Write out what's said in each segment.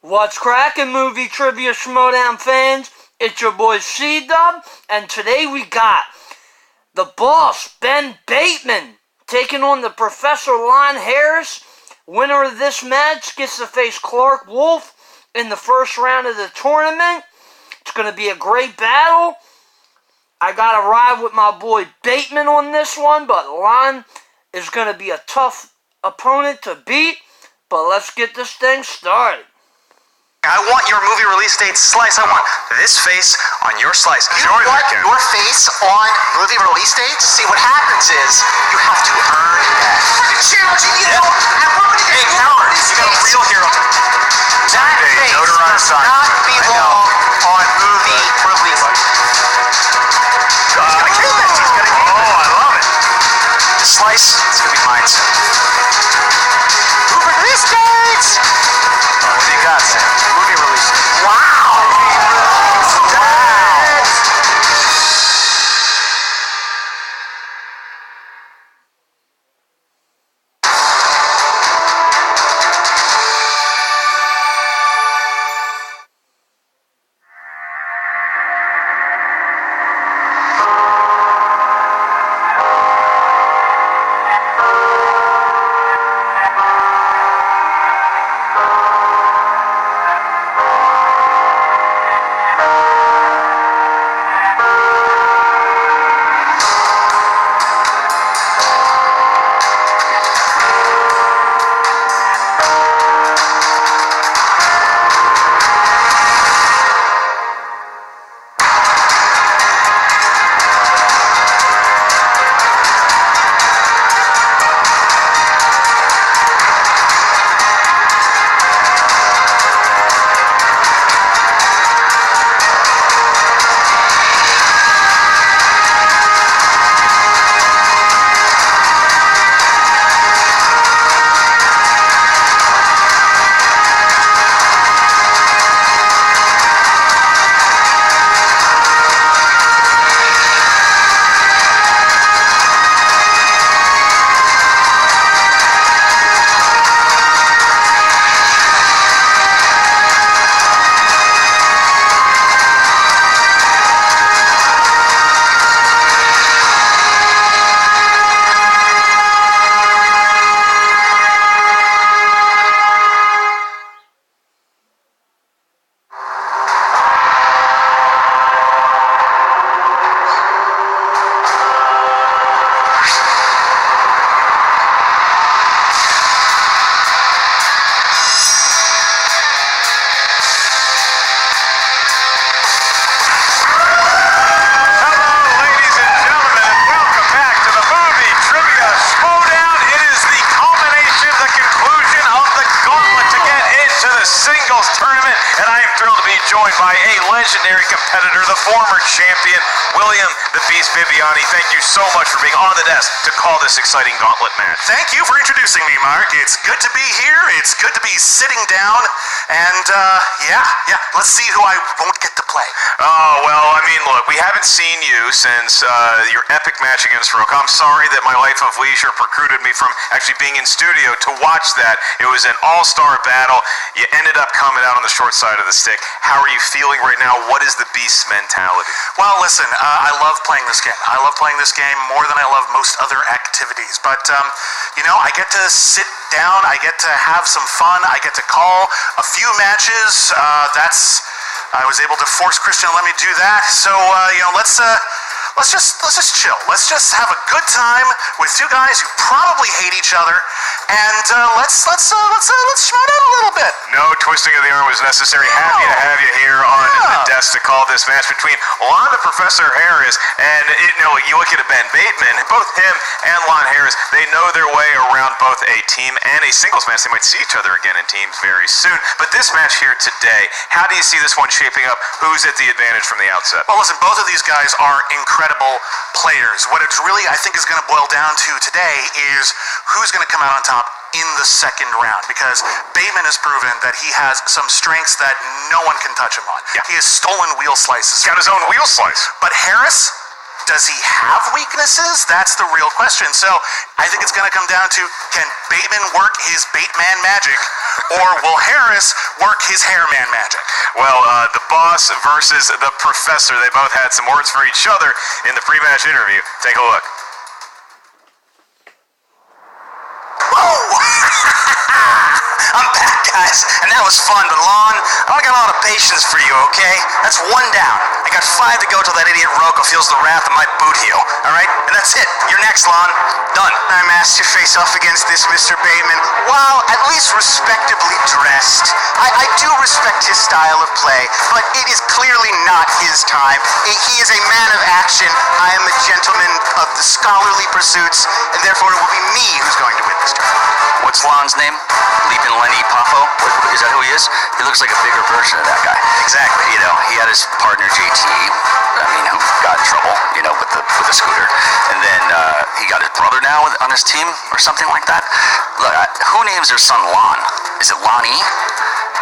What's crackin', movie trivia Schmoedown fans? It's your boy C-Dub, and today we got the boss, Ben Bateman, taking on the Professor Lon Harris. Winner of this match gets to face Clark Wolf in the first round of the tournament. It's going to be a great battle. I got to ride with my boy Bateman on this one, but Lon is going to be a tough opponent to beat. But let's get this thing started. I want your movie release date slice. I want this face on your slice. You want your face on movie release dates? See, what happens is you have to earn that. Challenging you, and we're going to get coward. You got a real hero. That face does not belong on movie release. He's gonna keep it. He's gonna keep it. Oh, I love it. The slice, it's gonna be mine soon. Movie release dates. What do you got, Sam? Movie release. Wow! Singles tournament, and I am thrilled to be joined by a legendary competitor, the former champion, William the Beast Viviani. Thank you so much for being on the desk to call this exciting gauntlet match. Thank you for introducing me, Mark. It's good to be here. It's good to be sitting down, and yeah, let's see who I won't get to play. Oh, well, I mean, look, we haven't seen you since your epic match against Roka. I'm sorry that my life of leisure precluded me from actually being in studio to watch that. It was an all-star battle. You ended up coming out on the short side of the stick. How are you feeling right now? What is the Beast's mentality? Well, listen, I love playing this game. I love playing this game more than I love most other activities. But, you know, I get to sit down. I get to have some fun. I get to call a few matches. I was able to force Christian to let me do that. So, you know, let's just chill. Let's just have a good time with two guys who probably hate each other, and let's schmoe down a little bit. No twisting of the arm was necessary. Happy to have you here on the desk to call this match between Lon the Professor Harris and you look at Ben Bateman. Both him and Lon Harris, they know their way around both a team and a singles match. They might see each other again in teams very soon. But this match here today, how do you see this one shaping up? Who's at the advantage from the outset? Well, listen, both of these guys are incredible players. What it's really, I think, is going to boil down to today is who's going to come out on top in the second round, because Bateman has proven that he has some strengths that no one can touch him on. Yeah. He has stolen wheel slices. He's got his own wheel slice. But Harris, does he have weaknesses? That's the real question. So I think it's going to come down to, can Bateman work his Bateman magic or will Harris work his hairman magic? Well, the boss versus the professor. They both had some words for each other in the pre-match interview. Take a look. I'm back, guys, and that was fun, but Lon, I don't got a lot of patience for you, okay? That's one down. I got 5 to go till that idiot Rocco feels the wrath of my boot heel, alright? And that's it. You're next, Lon. Done. I'm asked to face off against this Mr. Bateman, while at least respectably dressed. I do respect his style of play, but it is clearly not his time. He is a man of action. I am a gentleman of the scholarly pursuits, and therefore it will be me who's going to win this tournament. What's Lon's name? Leaping Lenny Poffo? Is that who he is? He looks like a bigger version of that guy. Exactly. You know, he had his partner JT, who got in trouble, with the scooter. And then he got his brother now on his team or something like that. Look, who names their son Lon? Is it Lonnie?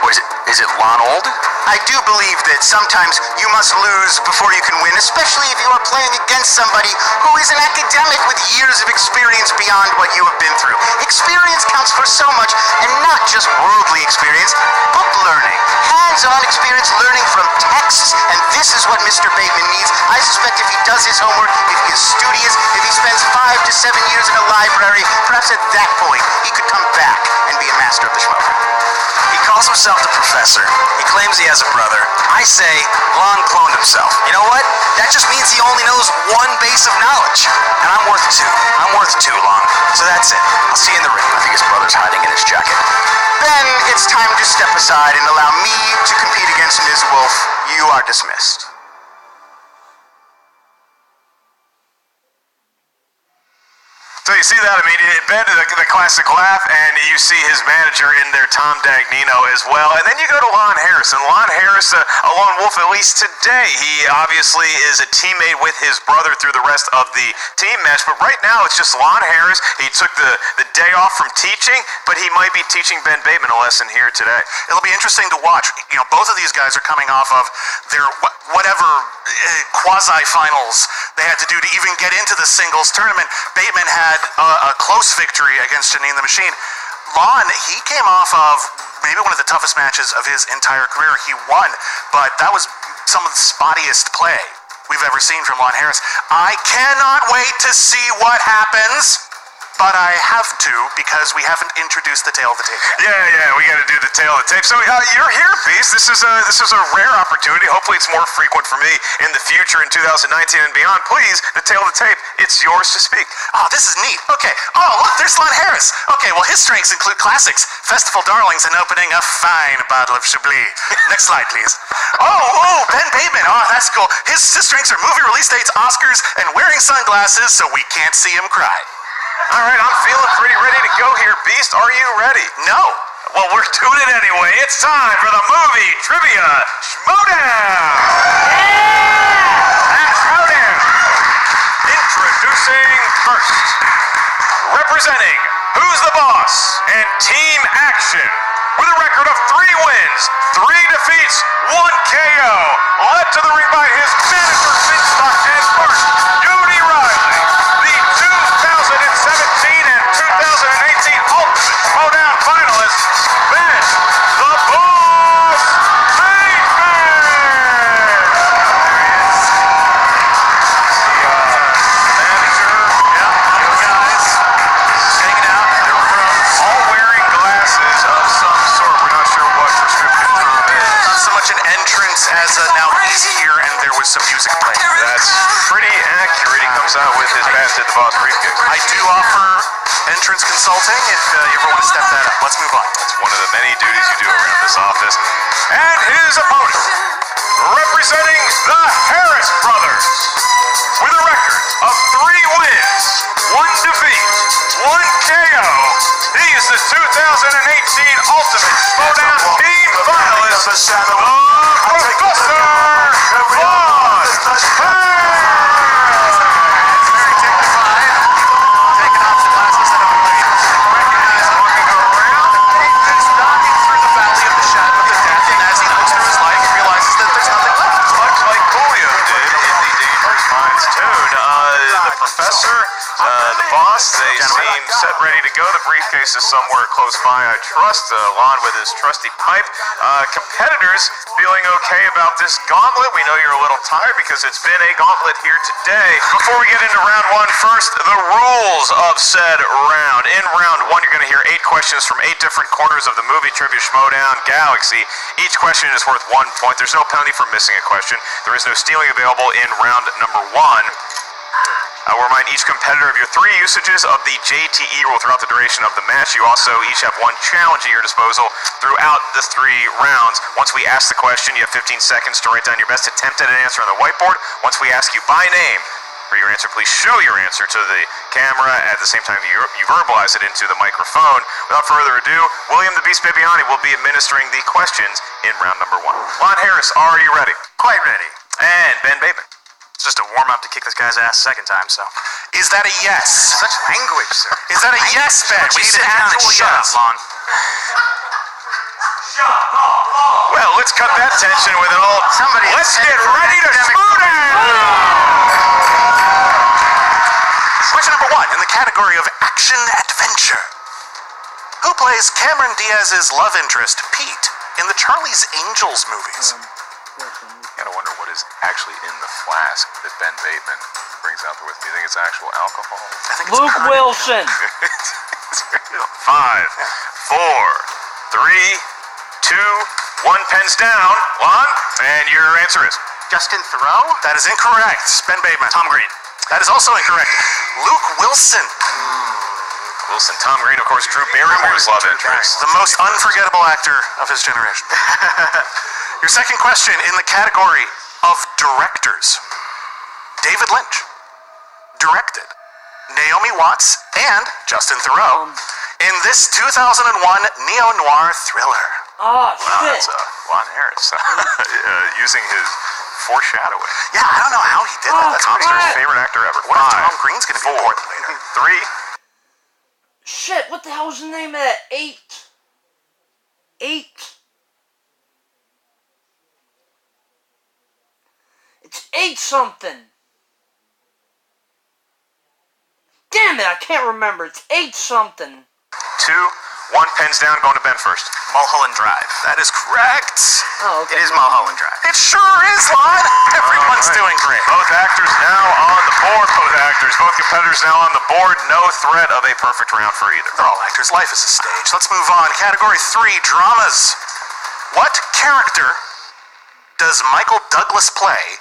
Or is it Lon Old? I do believe that sometimes you must lose before you can win, especially if you are playing against somebody who is an academic with years of experience beyond what you have been through. Experience counts for so much, and not just worldly experience, book learning, hands-on experience learning from texts, and this is what Mr. Bateman needs. I suspect if he does his homework, if he is studious, if he spends 5 to 7 years in a library, perhaps at that point he could come back and be a master of the Schmoedown. He calls himself the professor. He claims he has a brother. I say Lon cloned himself. You know what? That just means he only knows one base of knowledge. And I'm worth 2. I'm worth 2, Lon. So that's it. I'll see you in the ring. I think his brother's hiding in his jacket. Then it's time to step aside and allow me to compete against Ms. Wolf. You are dismissed. So you see that, Ben, the classic laugh, and you see his manager in there, Tom Dagnino, as well. And then you go to Lon Harris, and Lon Harris, a lone wolf at least today. He obviously is a teammate with his brother through the rest of the team match, but right now it's just Lon Harris. He took the day off from teaching, but he might be teaching Ben Bateman a lesson here today. It'll be interesting to watch. Both of these guys are coming off of their whatever quasi-finals they had to do to even get into the singles tournament. Bateman had a close victory against Janine the Machine. Lon, he came off of maybe one of the toughest matches of his entire career. He won, but that was some of the spottiest play we've ever seen from Lon Harris. I cannot wait to see what happens. But I have to, because we haven't introduced the tail of the tape yet. Yeah, we got to do the tail of the tape. So you're here, Beast. This is a rare opportunity. Hopefully it's more frequent for me in the future in 2019 and beyond. Please, the tail of the tape, it's yours to speak. Oh, this is neat. Okay. Oh, look, there's Lon Harris. Okay, well, his strengths include classics, festival darlings, and opening a fine bottle of Chablis. Next slide, please. Oh, Ben Bateman. Oh, that's cool. His strengths are movie release dates, Oscars, and wearing sunglasses so we can't see him cry. All right, I'm feeling pretty ready to go here, Beast. Are you ready? No. Well, we're doing it anyway. It's time for the movie trivia Schmoedown. That's Schmoedown. Introducing first, representing Who's the Boss and Team Action, with a record of 3 wins, 3 defeats, 1 KO, led to the ring by his manager, Finstock, and Mark Judy Riley. The 2017 and 2018 Ultimate Schmoedown finalists, Ben the Boss Bateman. There he is. The manager, you guys, hanging out in the room, all wearing glasses of some sort. We're not sure what prescription Tom is. Not so much an entrance as now he's here and there was some music playing. That's pretty accurate. He comes out with his Bastard the Boss briefcase. I do offer entrance consulting if you ever want to step that up. Let's move on. It's one of the many duties you do around this office. And his opponent, representing the Harris brothers, with a record of 3 wins, 1 defeat, 1 KO. He is the 2018 Ultimate Schmoedown Team finalist, the Professor Boss Bateman. Very dignified. Taking off the glasses that have been recognize and walking around. He's knocking through the valley of the shadow of the death, and as he looks through his life, he realizes that there's nothing left. Much like Coolio did in the Dangerous Minds tune. The Professor, the Boss, Yes, they seem set ready to go. The briefcase is somewhere close by, I trust. Lon with his trusty pipe. Competitors feeling okay about this gauntlet. We know you're a little tired because it's been a gauntlet here today. Before we get into round one, first, the rules of said round. In round one, you're going to hear 8 questions from 8 different corners of the movie Trivia Schmoedown Galaxy. Each question is worth 1 point. There's no penalty for missing a question. There is no stealing available in round number one. I will remind each competitor of your 3 usages of the JTE rule throughout the duration of the match. You also each have 1 challenge at your disposal throughout the 3 rounds. Once we ask the question, you have 15 seconds to write down your best attempt at an answer on the whiteboard. Once we ask you by name for your answer, please show your answer to the camera. At the same time, you verbalize it into the microphone. Without further ado, William the Beast Bibiani will be administering the questions in round number 1. Lon Harris, are you ready? Quite ready. And Ben Bateman. It's just a warm-up to kick this guy's ass second time, so. Is that a yes? Such language, sir. Is that a yes, Ben? We need an actual Shut up, yes. Lon. Well, let's cut that tension with an all. Let's get ready to Schmoedown! Question number 1 in the category of action-adventure. Who plays Cameron Diaz's love interest, Pete, in the Charlie's Angels movies? Gotta wonder what is actually in the flask that Ben Bateman brings out there with me. You think it's actual alcohol? I think it's Luke Kurt. Wilson. 5, 4, 3, 2, 1. Pens down. Lon, and your answer is? Justin Thoreau? That is incorrect. Ben Bateman. Tom Green. That is also incorrect. Luke Wilson. Wilson. Tom Green, of course, Drew Barrymore's love interest. The most unforgettable actor of his generation. Your second question in the category of directors. David Lynch directed Naomi Watts and Justin Thoreau in this 2001 neo-noir thriller. Oh, Wow, shit. that's Lon Harris using his foreshadowing. Yeah, I don't know how he did that. That's pretty Tom's good. favorite actor ever. What if 5, Tom Green's going to be important later? 3. Shit, what the hell's the name of that? 8. It's 8 something. Damn it, I can't remember. It's 8 something. 2, 1. Pens down. Going to Ben first. Mulholland Drive. That is correct. Oh, okay. It is Mulholland Drive. It sure is, Lon. Everyone's All right. doing great. Both actors now on the board. Both competitors now on the board. No threat of a perfect round for either. They're all actors. Life is a stage. Let's move on. Category 3, dramas. What character does Michael Douglas play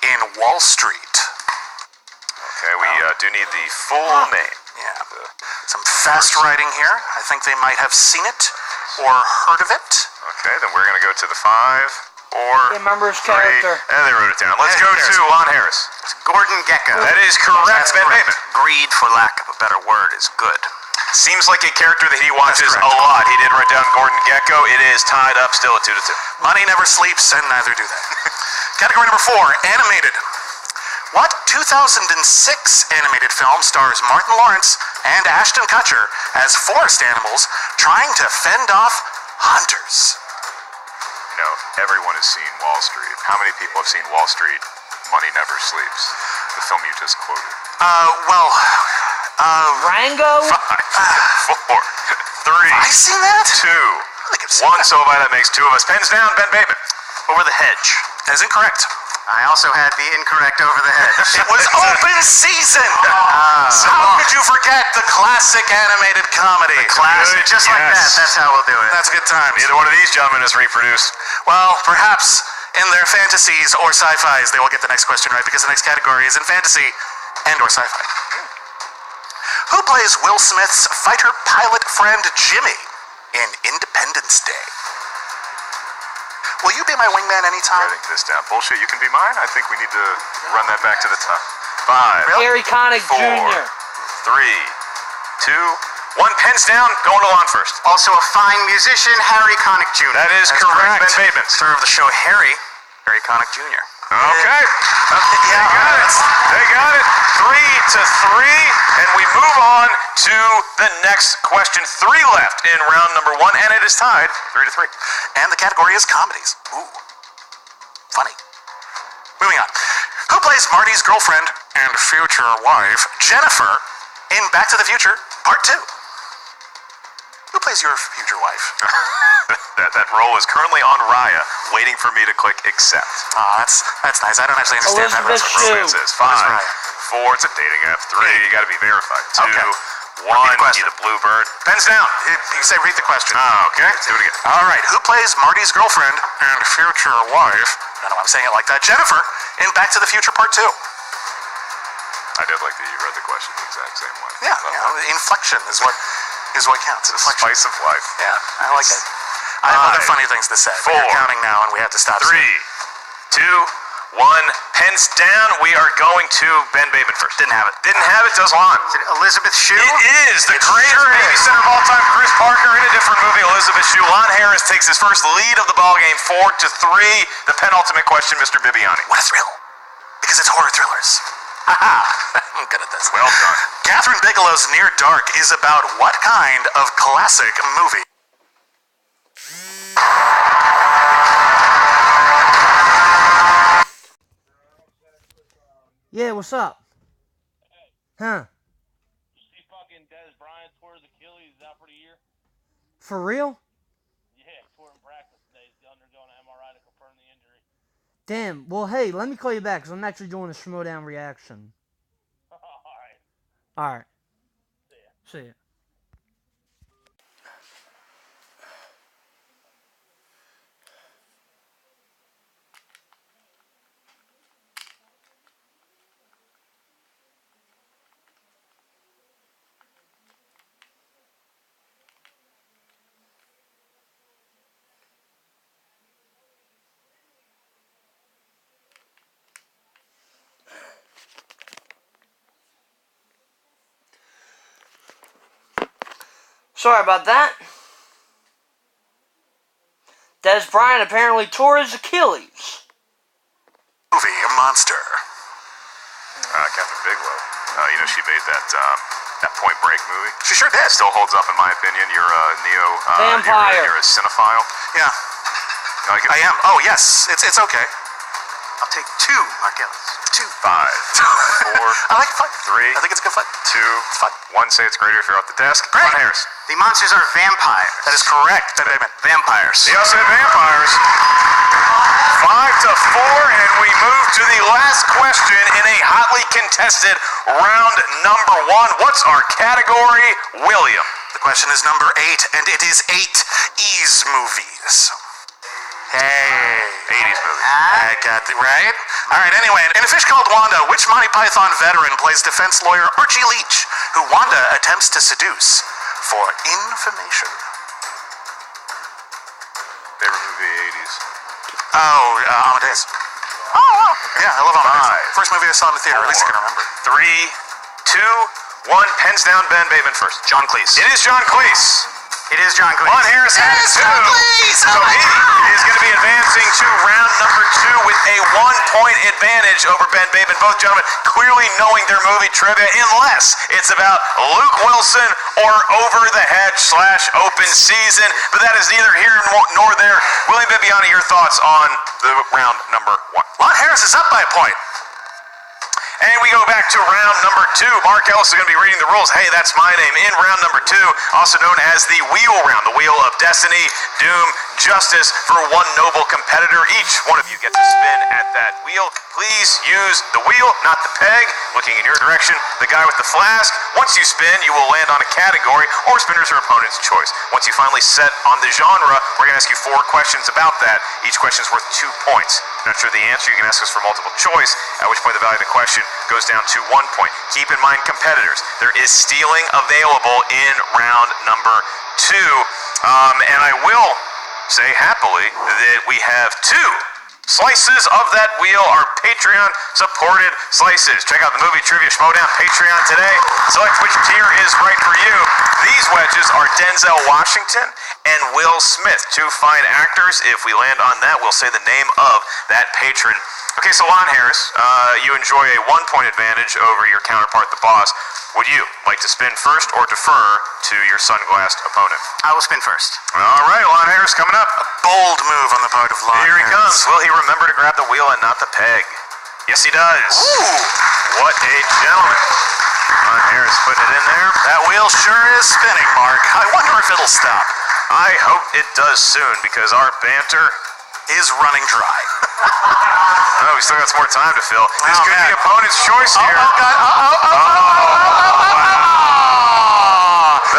in Wall Street? Okay, we do need the full name. Yeah. Some fast writing here. I think they might have seen it or heard of it. Okay, then we're going to go to the 5, 4, Remember his 3, character. and they wrote it down. Let's Hey, go Harris. to Lon Harris. It's Gordon Gekko. That is correct, That's Ben correct. Bateman. Greed, for lack of a better word, is good. Seems like a character that he watches That's a correct. lot. He did write down Gordon Gekko. It is tied up still at 2-2. Money never sleeps, and neither do they. Category number 4, animated. What 2006 animated film stars Martin Lawrence and Ashton Kutcher as forest animals trying to fend off hunters? You know, everyone has seen Wall Street. How many people have seen Wall Street? Money Never Sleeps. The film you just quoted. Rango? 5, 4, 3, I seen that? 2, think I've seen 1. that. So by that makes 2 of us. Pens down, Ben Bateman. Over the hedge. That is incorrect. I also had the incorrect over the hedge. It was open season. How could you forget the classic animated comedy? Classic. Good Just like that. guess. That's how we'll do it. That's good times. Neither one of these gentlemen is reproduced. Well, perhaps in their fantasies or sci-fis, they will get the next question right because the next category is in fantasy and or sci-fi. Who plays Will Smith's fighter pilot friend Jimmy in Independence Day? Will you be my wingman anytime? Writing this down. Bullshit, you can be mine? I think we need to run that back to the top. 5, Really? Harry Connick 4, Jr. 3, 2, 1. Pens down. Going to Lon first. Also a fine musician, Harry Connick Jr. That is correct, Ben Bateman. Star of the show Harry Connick Jr. Okay. Yeah, They got it. 3-3. And we move on to the next question. 3 left in round number 1, and it is tied 3-3. And the category is comedies. Ooh. Funny. Moving on. Who plays Marty's girlfriend and future wife, Jennifer, in Back to the Future Part 2. Who plays your future wife? That role is currently on Raya, waiting for me to click accept. Oh, that's nice. I don't actually understand that Elizabeth reference. Shue. Romance is What is 5, Raya? 4, it's a dating app. 3, you gotta be verified. 2, Okay. 1, Repeat the question. need a bluebird. Pens down. You say read the question. Oh, okay. Do it again. All right. Who plays Marty's girlfriend and future wife? No, I'm saying it like that. Jennifer in Back to the Future Part 2. I did like that you read the question the exact same way. Yeah, inflection is what counts. Inflection. Spice of life. Yeah, I like it. I have other 5, funny things to say. 4, But you're counting now, and we have to stop. 3, 2, 1. Pens down. We are going to Ben Bateman first. Didn't have it. Didn't have it. Does Lon? Is it Elizabeth Shue? It is the It greatest sure is. babysitter of all time, Chris Parker, in a different movie, Elizabeth Shue. Lon Harris takes his first lead of the ball game, 4-3. The penultimate question, Mr. Bibiani. What a thrill! Because it's horror thrillers. Haha, I'm good at this. Well done. Catherine Bigelow's Near Dark is about what kind of classic movie? Yeah, what's up? Huh? You see fucking Des Bryant tore his Achilles out for the year? For real? Yeah, he tore in practice today. He's undergoing an MRI to confirm the injury. Damn. Well, hey, let me call you back, because I'm actually doing a Schmoedown reaction. Alright. Alright. See ya. See ya. Sorry about that. Des Bryant apparently tore his Achilles. Movie, a monster. Catherine Bigelow. She made that Point Break movie. She sure did. Still holds up, in my opinion. You're a Vampire. You're a cinephile. Yeah, Like I am. Oh yes, it's okay. I'll take 2 Achilles. 2. 5, 4, I like a fight. 3, I think it's a good fight. 2, 1. Say it's greater if you're off the desk. Great. Lon Harris. The monsters are vampires. That is correct. Ben Bateman. Vampires. He also said vampires. 5-4, and we move to the last question in a hotly contested round number 1. What's our category, William? The question is number 8, and it is 8 E's movies. Hey. 80s movie. I got it right. All right, anyway, in A Fish Called Wanda, which Monty Python veteran plays defense lawyer Archie Leach, who Wanda attempts to seduce for information? Favorite movie, 80s. Oh, Amadeus. Oh, wow. Yeah, I love Amadeus. 5, First movie I saw in the theater, at least I can remember. 3, 2, 1. Pens down. Ben Bateman first. John Cleese. It is John Cleese. It is John Cleese. Lon Harris has 2. Cleese! So he is going to be advancing to round number 2 with a 1-point advantage over Ben Bateman. Both gentlemen clearly knowing their movie trivia, unless it's about Luke Wilson or Over the Hedge/Open Season. But that is neither here nor there. William Bibiani, your thoughts on the round number 1? Lon Harris is up by a point. And we go back to round number 2. Mark Ellis is going to be reading the rules. Hey, that's my name. In round number 2, also known as the Wheel Round, the Wheel of Destiny, Doom, Justice for one noble competitor. Each one of you gets to spin at that wheel. Please use the wheel, not the peg. Looking in your direction, the guy with the flask. Once you spin, you will land on a category or spinner's or opponent's choice. Once you finally set on the genre, we're going to ask you 4 questions about that. Each question is worth 2 points. Not sure the answer, you can ask us for multiple choice, at which point the value of the question goes down to 1 point. Keep in mind, competitors, there is stealing available in round number 2. And I will say happily that we have 2 slices of that wheel are Patreon-supported slices. Check out the movie Trivia Schmoedown Patreon today. Select which tier is right for you. These wedges are Denzel Washington and Will Smith, 2 fine actors. If we land on that, we'll say the name of that patron. Okay, so Lon Harris, you enjoy a 1-point advantage over your counterpart, the boss. Would you like to spin first or defer to your sunglassed opponent? I will spin first. All right, Lon Harris coming up. Bold move on the part of Lon Here he Harris. comes. Will he remember to grab the wheel and not the peg? Yes, he does. Ooh. What a gentleman. Ron Harris putting it in there. That wheel sure is spinning, Mark. I wonder if it'll stop. I hope it does soon because our banter Is running dry. Oh, we still got some more time to fill. This could be opponent's choice here. Oh, God.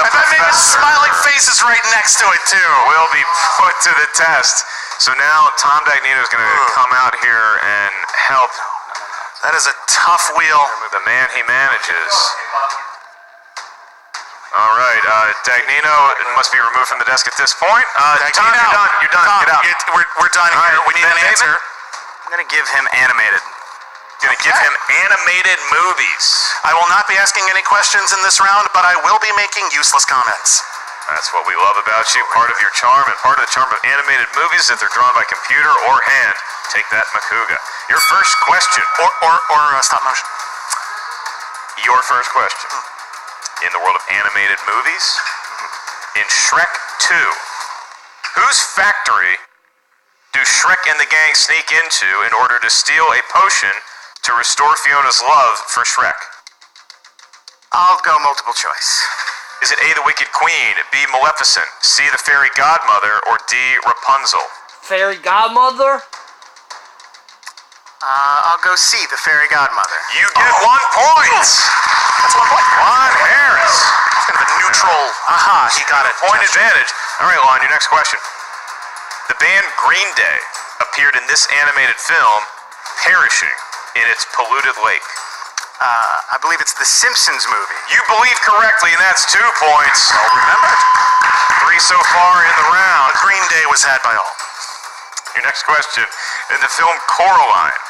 And that made smiling faces right next to it, too. Will be put to the test. So now Tom Dagnino is going to come out here and help. That is a tough wheel. The man he manages. All right, Dagnino must be removed from the desk at this point. Tom, you're done. You're done. Tom, Get out. We're done here. We need Ben an answer. I'm gonna give him animated. Gonna give him animated movies. I will not be asking any questions in this round, but I will be making useless comments. That's what we love about you. Part of your charm and part of the charm of animated movies is that they're drawn by computer or hand. Take that, Makuga. Your first question. Or stop motion. Your first question. In the world of animated movies, in Shrek 2, whose factory do Shrek and the gang sneak into in order to steal a potion to restore Fiona's love for Shrek? I'll go multiple choice. Is it A, the Wicked Queen, B, Maleficent, C, the Fairy Godmother, or D, Rapunzel? Fairy godmother? I'll go C, the fairy godmother. You get 1 point! That's 1 point. Lon Harris. It's kind of a neutral. Aha, he got it. Point advantage. All right, Lon, your next question. The band Green Day appeared in this animated film, perishing in its polluted lake. I believe it's the Simpsons movie. You believe correctly, and that's 2 points. Well remembered. 3 so far in the round. Green Day was had by all. Your next question. In the film Coraline,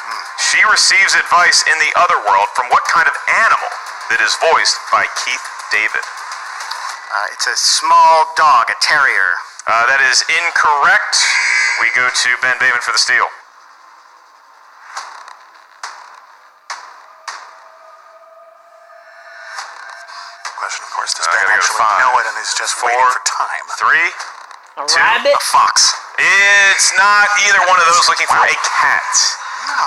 she receives advice in the other world from what kind of animal that is voiced by Keith David? It's a small dog, a terrier. That is incorrect. We go to Ben Bateman for the steal. Question, of course, does I Ben gotta go to actually 5. know it and is just waiting for time? 3. A Two. rabbit? A fox. It's not either one of those. Looking for a cat.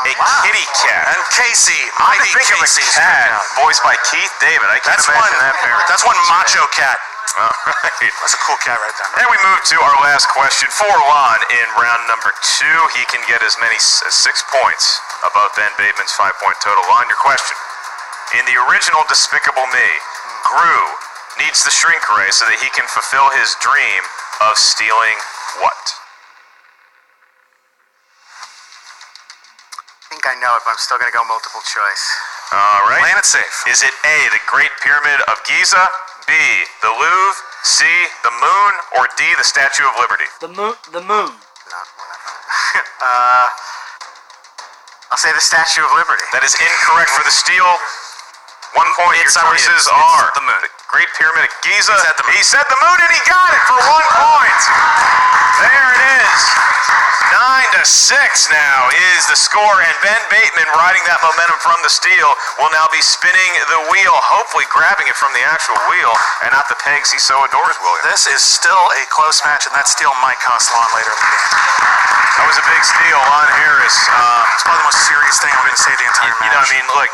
A kitty cat. And Casey, I mighty think of a Casey's cat out. voiced by Keith David. I can't imagine that parent. That's one macho cat. All right. That's a cool cat right there. And we move to our last question for Lon in round number 2. He can get as many as 6 points above Ben Bateman's 5-point total. Lon, your question. In the original Despicable Me, Gru needs the shrink ray so that he can fulfill his dream of stealing what? I think I know it, but I'm still gonna go multiple choice. All right. Playing it safe. Is it A, the Great Pyramid of Giza, B, the Louvre, C, the moon, or D, the Statue of Liberty? The moon. The moon. Not whatever. I'll say the Statue of Liberty. That is incorrect for the steal. 1 point. Your choices are the moon. Great Pyramid of Giza. He said the moon. And he got it for 1 point. There it is. 9-6 now is the score, and Ben Bateman, riding that momentum from the steal, will now be spinning the wheel, hopefully grabbing it from the actual wheel and not the pegs he so adores, William. This is still a close match, and that steal might cost Lon later in the game. That was a big steal. Lon Harris. It's probably the most serious thing I'm going to say the entire match. You know, I mean, look,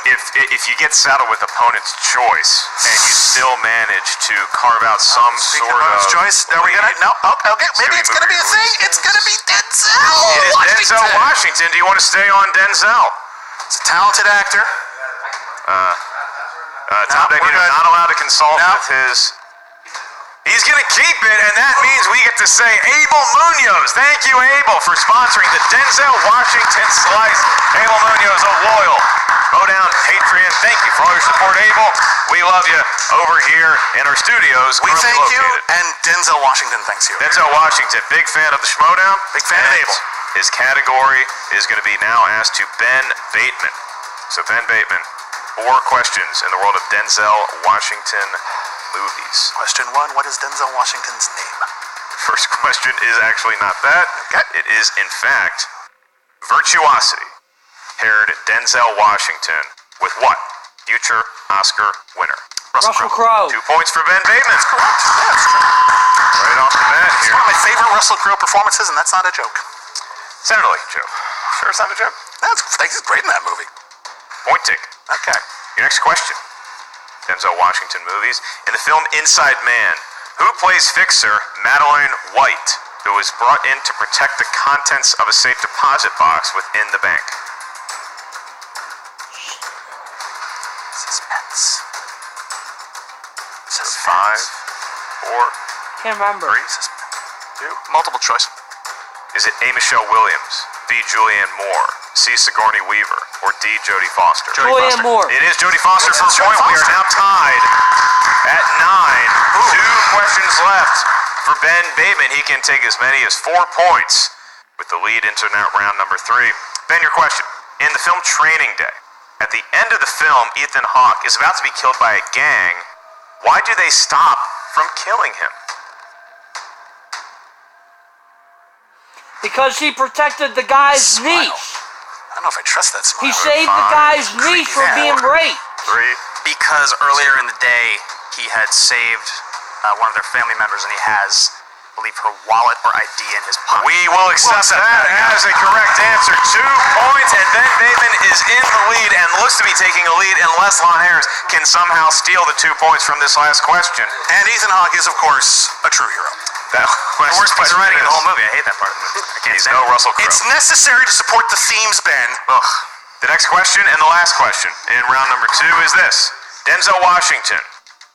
if you get saddled with opponent's choice and you still manage to carve out some Speaking sort of of choice, are we going to? No, okay, maybe it's going to be a thing. It's going to be Denzel It is Washington. Denzel Washington. Do you want to stay on Denzel? It's a talented actor. Tom we're Dagnino good. not allowed to consult No. with his... He's going to keep it, and that means we get to say Abel Munoz. Thank you, Abel, for sponsoring the Denzel Washington Slice. Abel Munoz, a loyal Schmoedown Patreon. Thank you for all your support, Abel. We love you over here in our studios. We currently thank you, located. and Denzel Washington thanks you. Denzel Washington, big fan of the Schmoedown. Big fan of and Abel. His category is going to be now asked to Ben Bateman. So Ben Bateman, 4 questions in the world of Denzel Washington movies. Question 1, what is Denzel Washington's name? First question is actually not that. Okay. It is, in fact, Virtuosity paired Denzel Washington with what? Future Oscar winner. Russell Crowe. 2 points for Ben Bateman. Correct. Yeah, that's true. Right off the bat It's here. one of my favorite Russell Crowe performances, and that's not a joke. Sounded like a joke. Sure it's not a joke? He's great in that movie. Point taken. Okay. Your next question. Denzel Washington movies. In the film Inside Man, who plays fixer Madeline White, who was brought in to protect the contents of a safe deposit box within the bank? Suspense. So 5, 4, Can't remember. 3, 2. Multiple choice. Is it A. Michelle Williams, B. Julianne Moore, C. Sigourney Weaver, or D. Jodie Foster? Julianne Moore. It is Jodie Foster for a point. We are now tied at 9. 2 questions left for Ben Bateman. He can take as many as 4 points with the lead into round number 3. Ben, your question. In the film Training Day, at the end of the film, Ethan Hawke is about to be killed by a gang. Why do they stop from killing him? Because he protected the guy's Smile. niece. I don't know if I trust that smile. He saved the guy's niece from being raped. 3. Because earlier in the day, he had saved one of their family members, and he has, I believe, her wallet or ID in his pocket. We will accept that as a correct answer. 2 points, and Ben Bateman is in the lead and looks to be taking a lead unless Lon Harris can somehow steal the 2 points from this last question. And Ethan Hawke is, of course, a true hero. That The worst piece of writing in the whole movie. I hate that part of the movie. I can't He's stand no it. Russell Crowe. It's necessary to support the themes, Ben. Ugh. The next question and the last question in round number 2 is this. Denzel Washington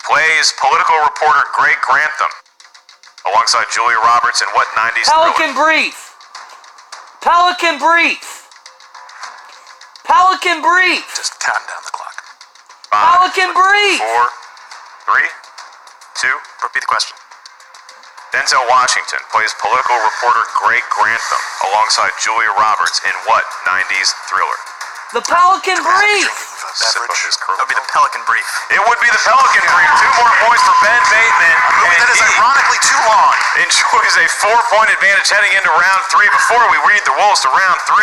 plays political reporter Greg Grantham alongside Julia Roberts in what 90s Pelican thriller? Brief. Pelican Brief. Pelican Brief. Just counting down the clock. 5, Pelican Brief. 4, 3, 2. Repeat the question. Denzel Washington plays political reporter Greg Grantham alongside Julia Roberts in what 90s thriller? The Pelican Brief. Sip of his That would be the Pelican Brief. It would be the Pelican Brief. 2 more points for Ben Bateman. Movie And that is he ironically too long. enjoys a 4-point advantage heading into round 3. Before we read the rules to round 3,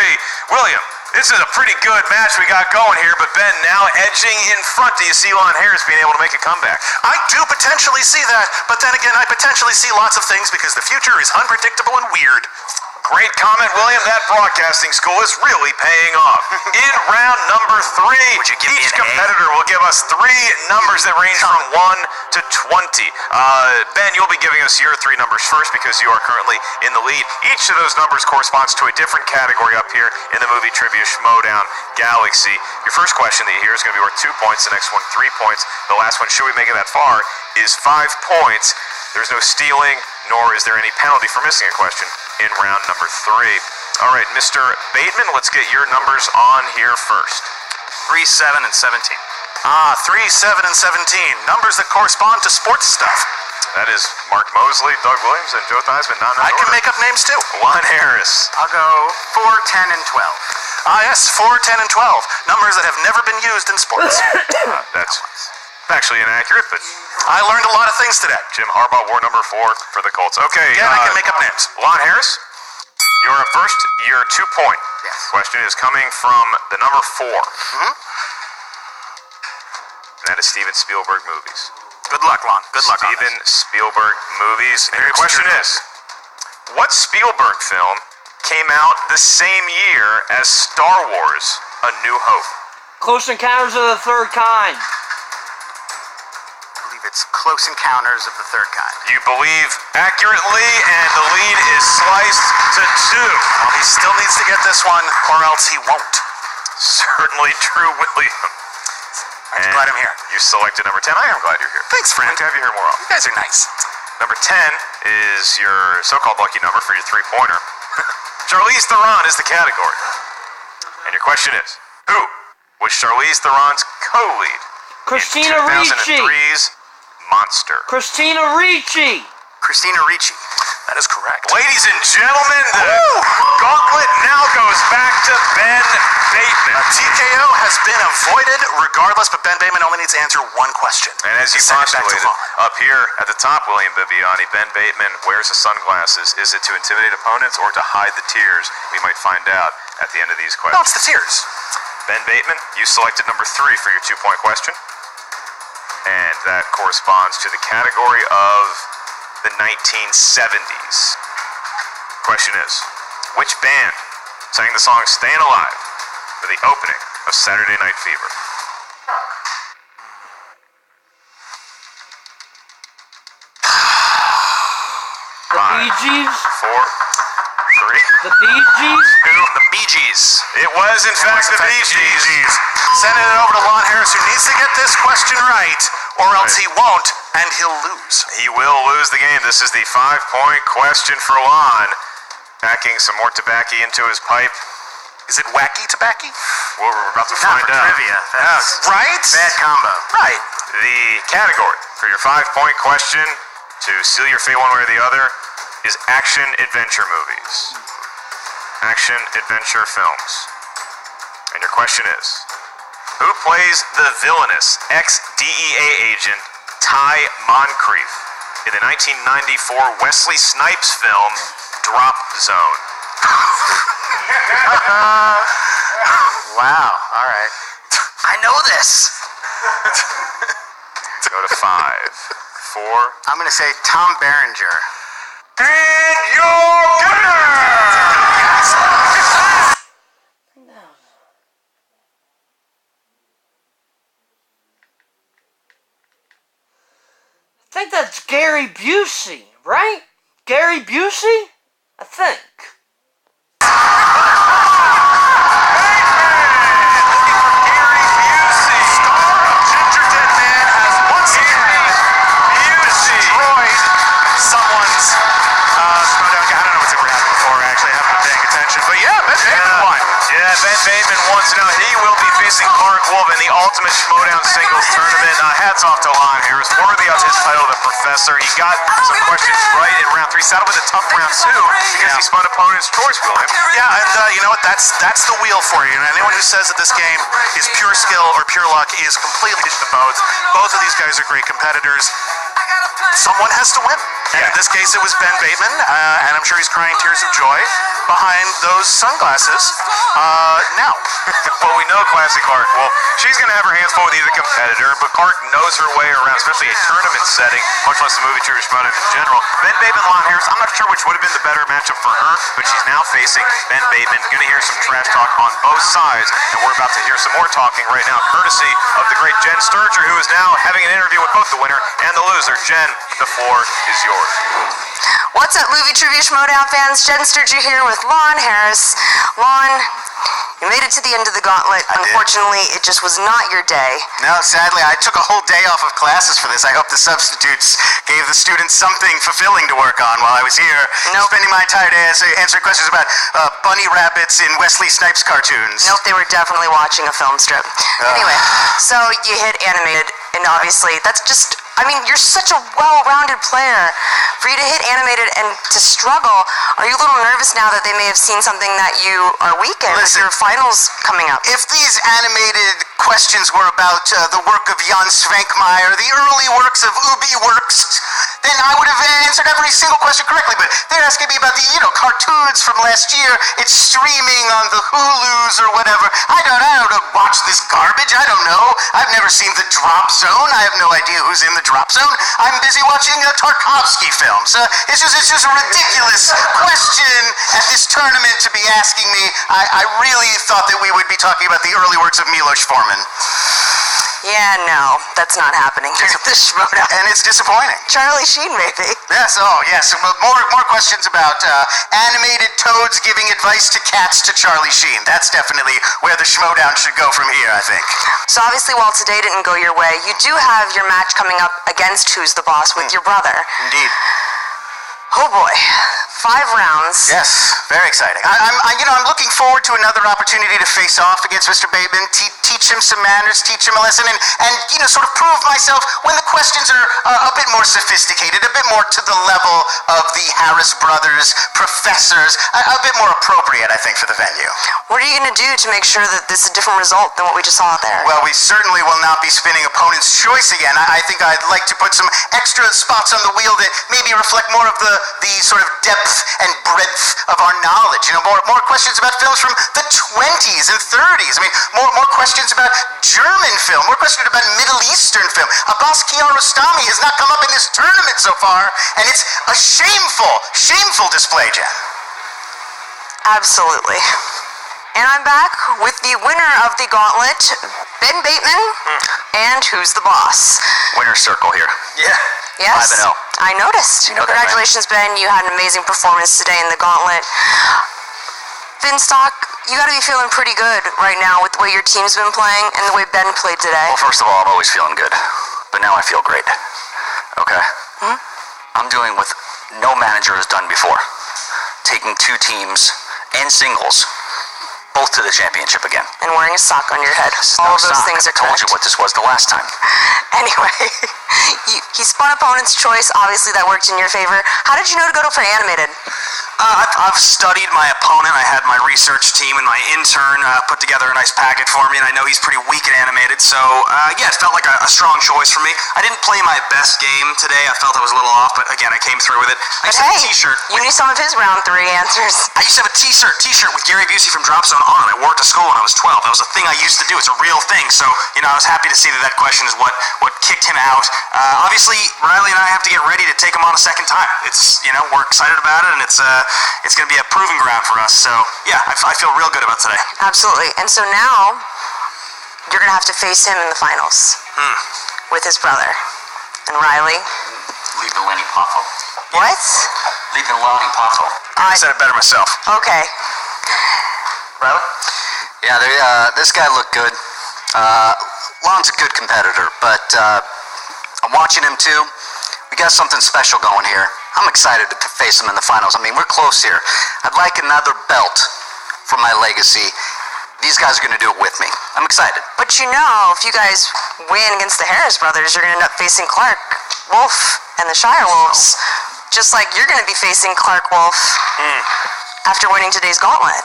William, this is a pretty good match we got going here, but Ben now edging in front. Do you see Lon Harris being able to make a comeback? I do potentially see that, but then again, I potentially see lots of things because the future is unpredictable and weird. Great comment, William. That broadcasting school is really paying off. In round number 3, Would you give me each an A? competitor will give us 3 numbers that range from 1 to 20. Ben, you'll be giving us your 3 numbers first because you are currently in the lead. Each of those numbers corresponds to a different category up here in the movie trivia Schmoedown Galaxy. Your first question that you hear is going to be worth 2 points. The next one, 3 points. The last one, should we make it that far, is 5 points. There's no stealing, nor is there any penalty for missing a question in round number 3. All right, Mr. Bateman, let's get your numbers on here first. 3, 7, and 17. 3, 7, and 17. Numbers that correspond to sports stuff. That is Mark Mosley, Doug Williams, and Joe Theismann. Not in I can order. make up names too. Lon Harris. I'll go 4, 10, and 12. Yes, 4, 10, and 12. Numbers that have never been used in sports. That's actually inaccurate, but I learned a lot of things today. Jim Harbaugh wore number 4 for the Colts. Okay. Again, I can make up names. Lon Harris, you're up first. Your 2-point Yes. question is coming from the number 4. Mm-hmm. And that is Steven Spielberg movies. Good luck, Lon. Good luck on Steven this. Spielberg movies. And Very your question obscure. is, what Spielberg film came out the same year as Star Wars: A New Hope? Close Encounters of the Third Kind. I believe it's Close Encounters of the Third Kind. You believe accurately, and the lead is sliced to 2. Well, he still needs to get this one, or else he won't. Certainly true, William. I'm glad I'm here. You selected number 10. I am glad you're here. Thanks, friend. Good to have you here more often. You guys are nice. Number 10 is your so-called lucky number for your 3-pointer. Charlize Theron is the category. And your question is, who was Charlize Theron's co-lead Christina in Ricci. 2003's Monster? Christina Ricci. Christina Ricci. That is correct. Ladies and gentlemen, the gauntlet now goes back to Ben Bateman. TKO has been avoided regardless, but Ben Bateman only needs to answer one question. And as you Send it back to postulated, Lon. up here at the top, William Bibiani, Ben Bateman wears the sunglasses. Is it to intimidate opponents or to hide the tears? We might find out at the end of these No, questions. it's the tears. Ben Bateman, you selected number 3 for your 2-point question. And that corresponds to the category of the 1970s. Question is, which band sang the song Stayin' Alive for the opening of Saturday Night Fever? Gees? 4, 3, The Bee Gees? 2. The Bee Gees. It was, in fact, the Bee Gees. Sending it over to Lon Harris, who needs to get this question right, or else he won't, and he'll lose. He will lose the game. This is the 5-point question for Lon. Packing some more tobacco into his pipe. Is it wacky tobacco? Well, we're about to find out. Trivia. That's Right? bad combo. Right. The category for your 5-point question to seal your fate one way or the other is action-adventure movies. Action-adventure films. And your question is, who plays the villainous ex-DEA agent Ty Moncrief in the 1994 Wesley Snipes film Drop Zone? Wow. All right. I know this. Go to 5, 4, I'm going to say Tom Berenger. and your winner! I think that's Gary Busey, right? Gary Busey? I think. Ben Bateman wants to know he will be facing Clark Wolf in the Ultimate Schmoedown Singles Tournament. Hats off to Lon Harris, worthy of his title, the Professor. He got some questions right in round 3. Settled with a tough round 2 because he spun opponent's choice wheel. Yeah, and you know what? That's the wheel for you. And anyone who says that this game is pure skill or pure luck is completely the boat. Both of these guys are great competitors. Someone has to win. And in this case, it was Ben Bateman, and I'm sure he's crying tears of joy behind those sunglasses now. Well, we know Classic Clark Wolf. She's going to have her hands full with either competitor, but Clark knows her way around, especially a tournament setting, much less the movie Trivia Schmoedown in general. Ben Bateman, Lon Harris, I'm not sure which would have been the better matchup for her, but she's now facing Ben Bateman. Going to hear some trash talk on both sides, and we're about to hear some more talking right now, courtesy of the great Jen Sturger, who is now having an interview with both the winner and the loser. Jen, the floor is yours. What's up, movie trivia Schmoedown fans? Jen Sturger here with Lon Harris. Lon, you made it to the end of the gauntlet. Unfortunately, it just was not your day. No, sadly, I took a whole day off of classes for this. I hope the substitutes gave the students something fulfilling to work on while I was here. Nope. Spending my entire day answering questions about bunny rabbits in Wesley Snipes cartoons. Nope, they were definitely watching a film strip. Anyway, so you hit animated, and obviously that's just, I mean, you're such a well-rounded player. For you to hit animated and to struggle, are you a little nervous now that they may have seen something that you are weak in with your finals coming up? If these animated questions were about the work of Jan Svankmajer, the early works of Ubi Works, then I would have answered every single question correctly. But they're asking me about the, cartoons from last year. It's streaming on the Hulus or whatever. I don't watch this garbage. I don't know. I've never seen the Drop Zone. I have no idea who's in the Drop Zone. I'm busy watching Tarkovsky films. It's just a ridiculous question at this tournament to be asking me. I really thought that we would be talking about the early works of Milos Forman. Yeah, no, that's not happening here at the Schmoedown. And it's disappointing. Charlie Sheen, maybe. Yes, yes. More questions about animated toads giving advice to cats to Charlie Sheen. That's definitely where the Schmoedown should go from here, I think. So obviously, while today didn't go your way, you do have your match coming up against Who's the Boss with your brother. Indeed. Oh boy, 5 rounds. Yes, very exciting. I'm looking forward to another opportunity to face off against Mr. Bateman, teach him some manners, teach him a lesson, and sort of prove myself when the questions are a bit more sophisticated, a bit more to the level of the Harris brothers, professors, a bit more appropriate, I think, for the venue. What are you going to do to make sure that this is a different result than what we just saw out there? Well, we certainly will not be spinning opponent's choice again. I think I'd like to put some extra spots on the wheel that maybe reflect more of the sort of depth and breadth of our knowledge. More questions about films from the 20s and 30s. I mean, more questions about German film, more questions about Middle Eastern film. Abbas Kiarostami has not come up in this tournament so far, and it's a shameful display, Jen. Absolutely. And I'm back with the winner of the gauntlet, Ben Bateman, and Who's the Boss? Winner's circle here. Yeah. Yes? 5-0. I noticed. You know that, Congratulations, Ben. You had an amazing performance today in the gauntlet. Finstock, you got to be feeling pretty good right now with the way your team's been playing and the way Ben played today. Well, first of all, I'm always feeling good, but now I feel great. Okay? I'm doing what no manager has done before. Taking two teams and singles both to the championship again. And wearing a sock on your head. All of those things are I told correct. you what this was the last time. Anyway, he spun opponent's choice. Obviously, that worked in your favor. How did you know to go for animated? I've studied my opponent. I had my research team and my intern put together a nice packet for me, and I know he's pretty weak at animated, so yeah, it felt like a strong choice for me. I didn't play my best game today. I felt I was a little off, but again, I came through with it. I used to have a t-shirt. You knew some of his round 3 answers. I used to have a t-shirt with Gary Busey from Drop Zone on it. I wore it to school when I was 12. That was a thing I used to do. It's a real thing, so, you know, I was happy to see that question is what kicked him out. Obviously, Riley and I have to get ready to take him on a second time. It's, you know, we're excited about it, and it's going to be a proving ground for us. So, yeah, I feel real good about today. Absolutely. And so now, you're going to have to face him in the finals with his brother. And Riley? Leave the Lenny Poffo. What? Leave the Lenny Poffo. I said it better myself. Okay. Riley? Yeah, this guy looked good. Lon's a good competitor, but I'm watching him too. We got something special going here. I'm excited to face him in the finals. I mean, we're close here. I'd like another belt for my legacy. These guys are going to do it with me. I'm excited. But you know, if you guys win against the Harris brothers, you're going to end up facing Clark Wolf and the Shire Wolves. Just like you're going to be facing Clark Wolf after winning today's gauntlet.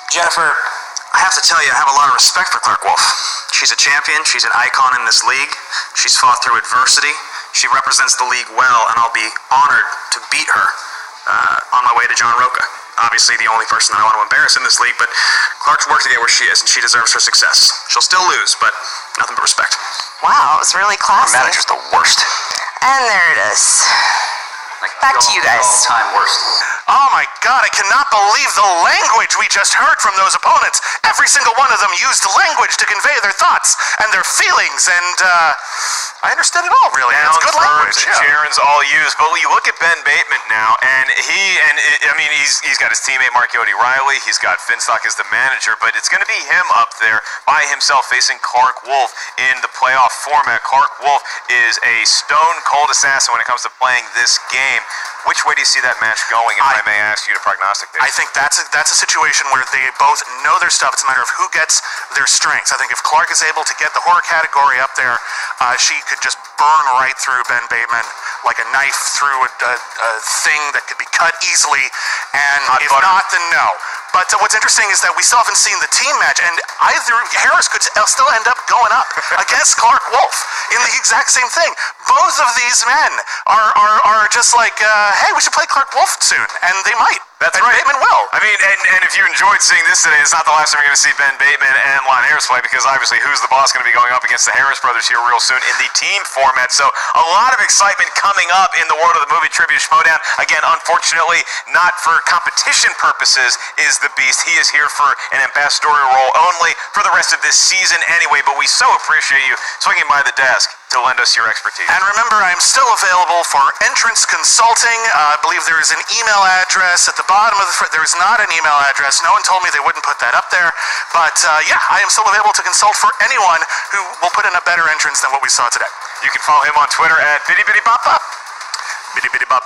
Jennifer, I have to tell you, I have a lot of respect for Clark Wolf. She's a champion. She's an icon in this league. She's fought through adversity. She represents the league well, and I'll be honored to beat her on my way to John Roca. Obviously the only person that I want to embarrass in this league, but Clark's worked to get where she is, and she deserves her success. She'll still lose, but nothing but respect. Wow, it was really classy. Our manager's the worst. And there it is. Back to you guys. All-time worst. Oh my God, I cannot believe the language we just heard from those opponents. Every single one of them used language to convey their thoughts and their feelings, and I understood it all, really. It's good language. Jaren's all used, but you look at Ben Bateman now, and he's got his teammate Mark Yodi Riley, he's got Finstock as the manager, but it's going to be him up there by himself facing Clark Wolf in the playoff format. Clark Wolf is a stone-cold assassin when it comes to playing this game. Which way do you see that match going, if I may ask you to prognosticate? I think that's a situation where they both know their stuff. It's a matter of who gets their strengths. I think if Clark is able to get the horror category up there, she could just burn right through Ben Bateman like a knife through a thing that could be cut easily. And if not, then no. But what's interesting is that we still haven't seen the team match, and either Harris could still end up going up against Clark Wolf in the exact same thing. Both of these men are just like, hey, we should play Clark Wolf soon, and they might. That's and right. Bateman will. I mean, and if you enjoyed seeing this today, it's not the last time you're going to see Ben Bateman and Lon Harris play, because obviously Who's the Boss going to be going up against the Harris brothers here real soon in the team format. So a lot of excitement coming up in the world of the movie trivia Schmoedown. Again, unfortunately, not for competition purposes is the Beast. He is here for an ambassadorial role only for the rest of this season anyway, but we so appreciate you swinging by the desk to lend us your expertise. And remember, I'm still available for entrance consulting. I believe there is an email address at the bottom of the there is not an email address. No one told me they wouldn't put that up there. But yeah, I am still available to consult for anyone who will put in a better entrance than what we saw today. You can follow him on Twitter at Bitty Bitty Bop Bop. Bitty bitty bop.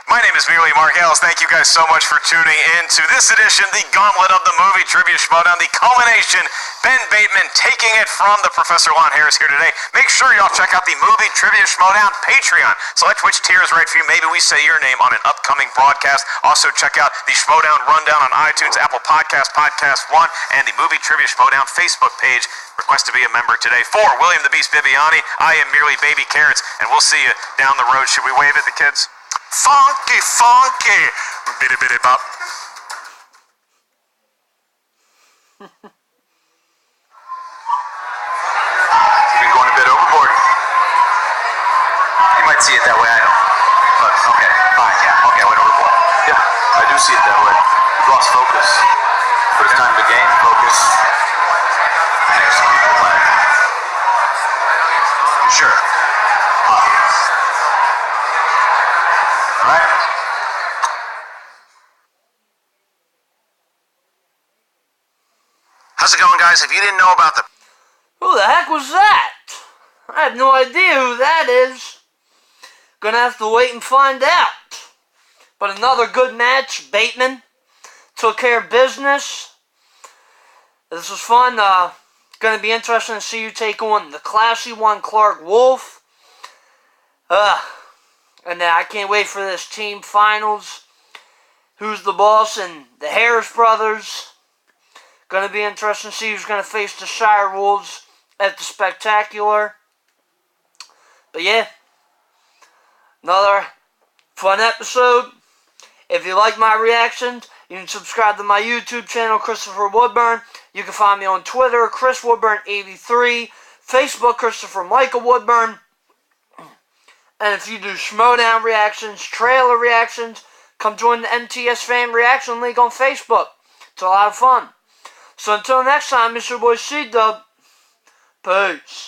My name is Muley Markels. Thank you guys so much for tuning in to this edition, the Gauntlet of the Movie Trivia Schmoedown, the culmination. Ben Bateman taking it from the Professor Lon Harris here today. Make sure y'all check out the Movie Trivia Schmoedown Patreon. Select which tier is right for you. Maybe we say your name on an upcoming broadcast. Also check out the Schmoedown Rundown on iTunes, Apple Podcasts, Podcast One, and the Movie Trivia Schmoedown Facebook page. Request to be a member today. For William the Beast Bibiani, I am merely Baby Carrots, and we'll see you down the road. Should we wave at the kids? Funky, funky. Bitty bitty bop. You've been going a bit overboard. You might see it that way, I don't. But, okay, fine, yeah, okay, I went overboard. Yeah, I do see it that way. You've lost focus. But it's time to gain focus. Excellent. Sure. How's it going, guys? If you didn't know about the... Who the heck was that? I have no idea who that is. Gonna have to wait and find out. But another good match. Bateman took care of business. This was fun. Gonna be interesting to see you take on the classy one, Clark Wolf. And I can't wait for this team finals. Who's the boss? And the Harris brothers. Gonna be interesting to see who's gonna face the Shire Wolves at the Spectacular. But yeah, another fun episode. If you like my reactions, you can subscribe to my YouTube channel, Christopher Woodburn. You can find me on Twitter, Chris Woodburn83, Facebook, Christopher Michael Woodburn. And if you do Schmoedown reactions, trailer reactions, come join the MTS Fan Reaction League on Facebook. It's a lot of fun. So until next time, it's your boy C-Dub. Peace.